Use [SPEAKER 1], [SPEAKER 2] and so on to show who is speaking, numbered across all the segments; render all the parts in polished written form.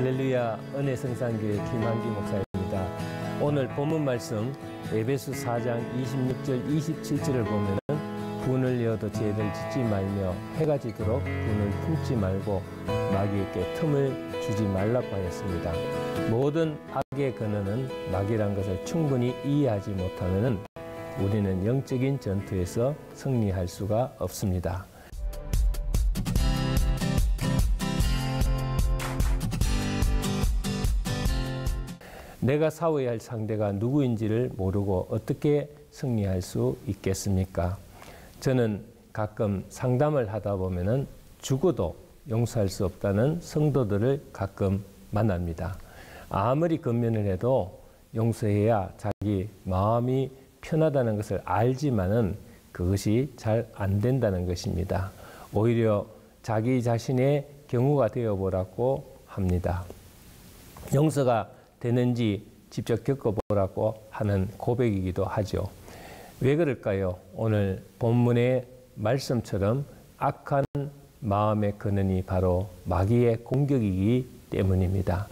[SPEAKER 1] 할렐루야, 은혜성산교회 김한기 목사입니다. 오늘 본문 말씀 에베소 4장 26절 27절을 보면 분을 내어도 죄를 짓지 말며 해가 지도록 분을 품지 말고 마귀에게 틈을 주지 말라고 하였습니다. 모든 악의 근원은 마귀란 것을 충분히 이해하지 못하면 우리는 영적인 전투에서 승리할 수가 없습니다. 내가 싸워야 할 상대가 누구인지를 모르고 어떻게 승리할 수 있겠습니까? 저는 가끔 상담을 하다 보면은 죽어도 용서할 수 없다는 성도들을 가끔 만납니다. 아무리 권면을 해도 용서해야 자기 마음이 편하다는 것을 알지만은 그것이 잘 안 된다는 것입니다. 오히려 자기 자신의 경우가 되어보라고 합니다. 용서가 되는지 직접 겪어보라고 하는 고백이기도 하죠. 왜 그럴까요? 오늘 본문의 말씀처럼 악한 마음의 근원이 바로 마귀의 공격이기 때문입니다.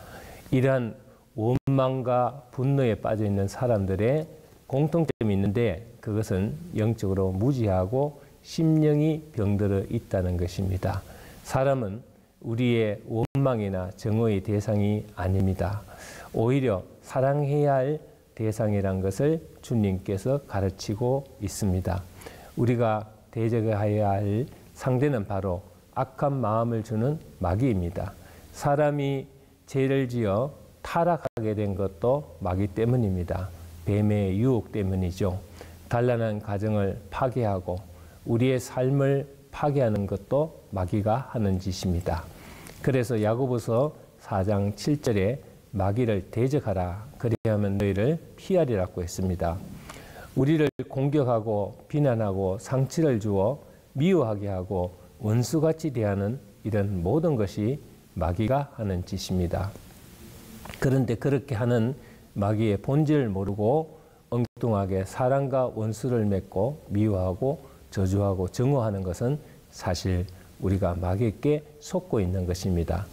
[SPEAKER 1] 이러한 원망과 분노에 빠져 있는 사람들의 공통점이 있는데 그것은 영적으로 무지하고 심령이 병들어 있다는 것입니다. 사람은 우리의 원망이나 정오의 대상이 아닙니다. 오히려 사랑해야 할 대상이란 것을 주님께서 가르치고 있습니다. 우리가 대적해야 할 상대는 바로 악한 마음을 주는 마귀입니다. 사람이 죄를 지어 타락하게 된 것도 마귀 때문입니다. 뱀의 유혹 때문이죠. 단란한 가정을 파괴하고 우리의 삶을 파괴하는 것도 마귀가 하는 짓입니다. 그래서 야고보서 4장 7절에 마귀를 대적하라. 그리하면 너희를 피하리라고 했습니다. 우리를 공격하고 비난하고 상처를 주어 미워하게 하고 원수같이 대하는 이런 모든 것이 마귀가 하는 짓입니다. 그런데 그렇게 하는 마귀의 본질을 모르고 엉뚱하게 사랑과 원수를 맺고 미워하고 저주하고 증오하는 것은 사실 우리가 마귀에게 속고 있는 것입니다.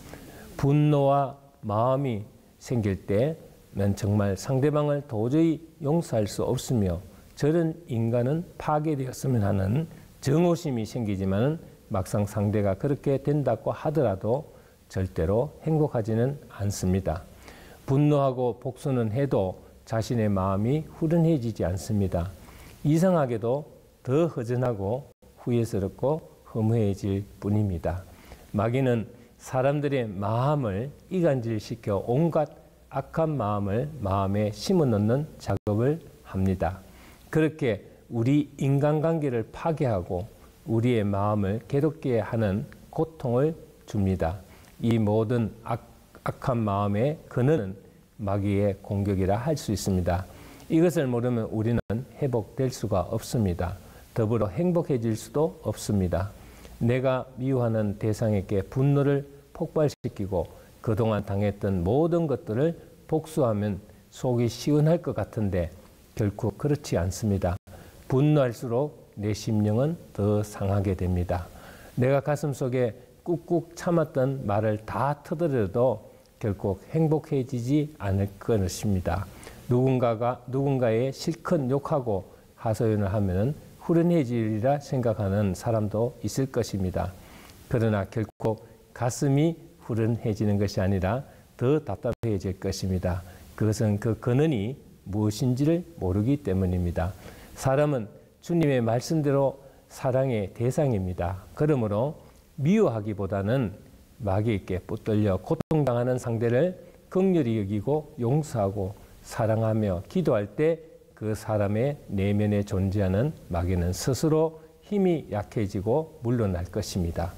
[SPEAKER 1] 분노와 마음이 생길 때는 정말 상대방을 도저히 용서할 수 없으며 저런 인간은 파괴되었으면 하는 정오심이 생기지만 막상 상대가 그렇게 된다고 하더라도 절대로 행복하지는 않습니다. 분노하고 복수는 해도 자신의 마음이 후련해지지 않습니다. 이상하게도 더 허전하고 후회스럽고 허무해질 뿐입니다. 마귀는 사람들의 마음을 이간질시켜 온갖 악한 마음을 마음에 심어넣는 작업을 합니다. 그렇게 우리 인간관계를 파괴하고 우리의 마음을 괴롭게 하는 고통을 줍니다. 이 모든 악한 마음의 근원은 마귀의 공격이라 할 수 있습니다. 이것을 모르면 우리는 회복될 수가 없습니다. 더불어 행복해질 수도 없습니다. 내가 미워하는 대상에게 분노를 폭발시키고 그동안 당했던 모든 것들을 복수하면 속이 시원할 것 같은데 결코 그렇지 않습니다. 분노할수록 내 심령은 더 상하게 됩니다. 내가 가슴속에 꾹꾹 참았던 말을 다 터뜨려도 결국 행복해지지 않을 것입니다. 누군가의 실컷 욕하고 하소연을 하면 후련해지리라 생각하는 사람도 있을 것입니다. 그러나 결국 가슴이 후련해지는 것이 아니라 더 답답해질 것입니다. 그것은 그 근원이 무엇인지를 모르기 때문입니다. 사람은 주님의 말씀대로 사랑의 대상입니다. 그러므로 미워하기보다는 마귀에게 붙들려 고통당하는 상대를 긍휼히 여기고 용서하고 사랑하며 기도할 때 그 사람의 내면에 존재하는 마귀는 스스로 힘이 약해지고 물러날 것입니다.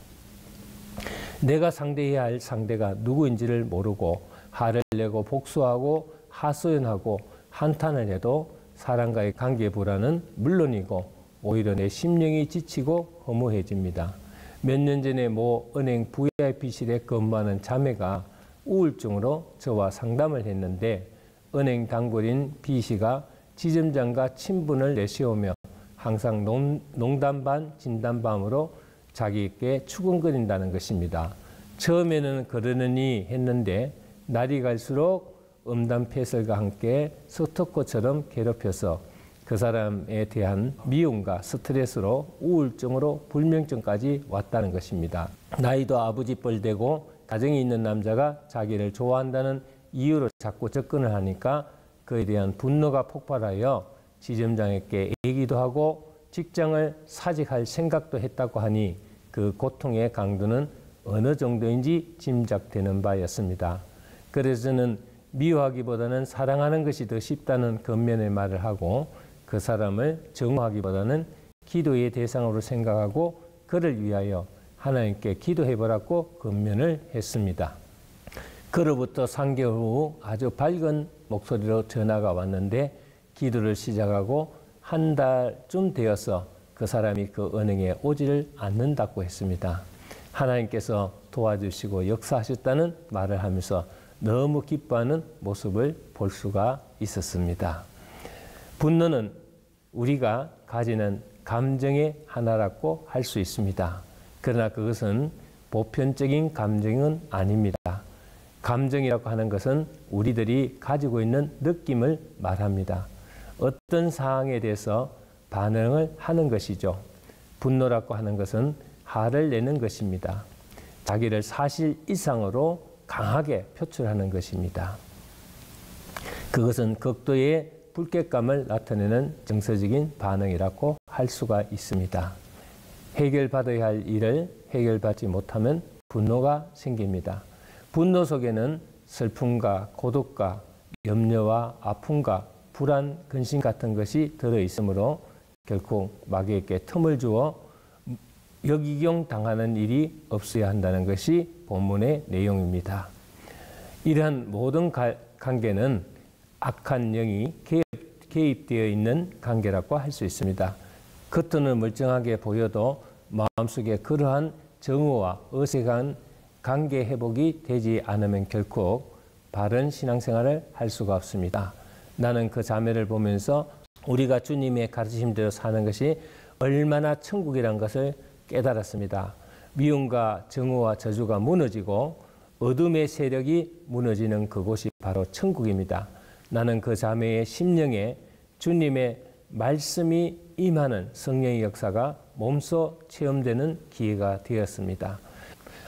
[SPEAKER 1] 내가 상대해야 할 상대가 누구인지를 모르고 화를 내고 복수하고 하소연하고 한탄을 해도 사람과의 관계 불안은 물론이고 오히려 내 심령이 지치고 허무해집니다. 몇 년 전에 모 은행 VIP실에 근무하는 자매가 우울증으로 저와 상담을 했는데 은행 단골인 B씨가 지점장과 친분을 내세우며 항상 농담 반 진담 반으로 자기에게 추궁거린다는 것입니다. 처음에는 그러느니 했는데 날이 갈수록 음담패설과 함께 스토커처럼 괴롭혀서 그 사람에 대한 미움과 스트레스로 우울증으로 불면증까지 왔다는 것입니다. 나이도 아버지 뻘 되고 가정이 있는 남자가 자기를 좋아한다는 이유로 자꾸 접근을 하니까 그에 대한 분노가 폭발하여 지점장에게 얘기도 하고 직장을 사직할 생각도 했다고 하니 그 고통의 강도는 어느 정도인지 짐작되는 바였습니다. 그래서 저는 미워하기보다는 사랑하는 것이 더 쉽다는 겉면의 말을 하고 그 사람을 정화하기보다는 기도의 대상으로 생각하고 그를 위하여 하나님께 기도해보라고 권면을 했습니다. 그로부터 3개월 후 아주 밝은 목소리로 전화가 왔는데 기도를 시작하고 한 달쯤 되어서 그 사람이 그 은행에 오지를 않는다고 했습니다. 하나님께서 도와주시고 역사하셨다는 말을 하면서 너무 기뻐하는 모습을 볼 수가 있었습니다. 분노는 우리가 가지는 감정의 하나라고 할 수 있습니다. 그러나 그것은 보편적인 감정은 아닙니다. 감정이라고 하는 것은 우리들이 가지고 있는 느낌을 말합니다. 어떤 상황에 대해서 반응을 하는 것이죠. 분노라고 하는 것은 화를 내는 것입니다. 자기를 사실 이상으로 강하게 표출하는 것입니다. 그것은 극도의 불쾌감을 나타내는 정서적인 반응이라고 할 수가 있습니다. 해결받아야 할 일을 해결받지 못하면 분노가 생깁니다. 분노 속에는 슬픔과 고독과 염려와 아픔과 불안, 근심 같은 것이 들어있으므로 결코 마귀에게 틈을 주어 역이용 당하는 일이 없어야 한다는 것이 본문의 내용입니다. 이러한 모든 관계는 악한 영이 개입되어 있는 관계라고 할 수 있습니다. 겉으로는 멀쩡하게 보여도 마음속에 그러한 정오와 어색한 관계 회복이 되지 않으면 결코 바른 신앙생활을 할 수가 없습니다. 나는 그 자매를 보면서 우리가 주님의 가르치심대로 사는 것이 얼마나 천국이라는 것을 깨달았습니다. 미움과 정오와 저주가 무너지고 어둠의 세력이 무너지는 그곳이 바로 천국입니다. 나는 그 자매의 심령에 주님의 말씀이 임하는 성령의 역사가 몸소 체험되는 기회가 되었습니다.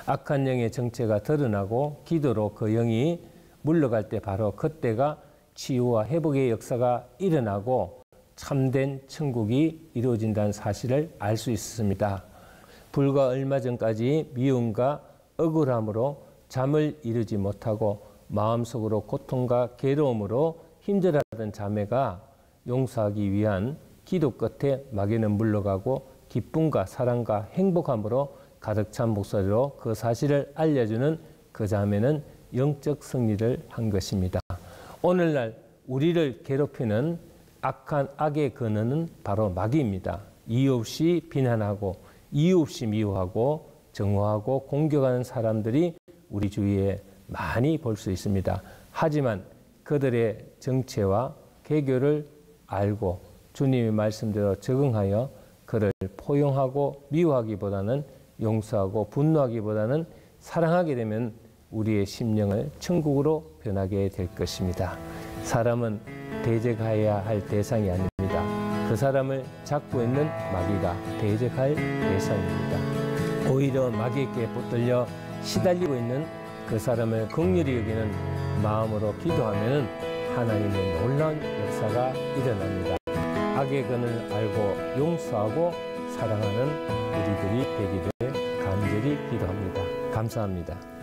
[SPEAKER 1] 악한 영의 정체가 드러나고 기도로 그 영이 물러갈 때 바로 그때가 치유와 회복의 역사가 일어나고 참된 천국이 이루어진다는 사실을 알 수 있습니다. 불과 얼마 전까지 미움과 억울함으로 잠을 이루지 못하고 마음속으로 고통과 괴로움으로 힘들어하던 자매가 용서하기 위한 기도 끝에 마귀는 물러가고 기쁨과 사랑과 행복함으로 가득 찬 목소리로 그 사실을 알려주는 그 자매는 영적 승리를 한 것입니다. 오늘날 우리를 괴롭히는 악한 악의 근원은 바로 마귀입니다. 이유 없이 비난하고 이유 없이 미워하고 정오하고 공격하는 사람들이 우리 주위에 많이 볼 수 있습니다. 하지만 그들의 정체와 개교를 알고 주님의 말씀대로 적응하여 그를 포용하고 미워하기보다는 용서하고 분노하기보다는 사랑하게 되면 우리의 심령을 천국으로 변하게 될 것입니다. 사람은 대적해야 할 대상이 아닙니다. 그 사람을 잡고 있는 마귀가 대적할 대상입니다. 오히려 마귀에게 붙들려 시달리고 있는 그 사람을 긍휼히 여기는 마음으로 기도하면 하나님의 놀라운 역사가 일어납니다. 악의 근을 알고 용서하고 사랑하는 우리들이 되기를 간절히 기도합니다. 감사합니다.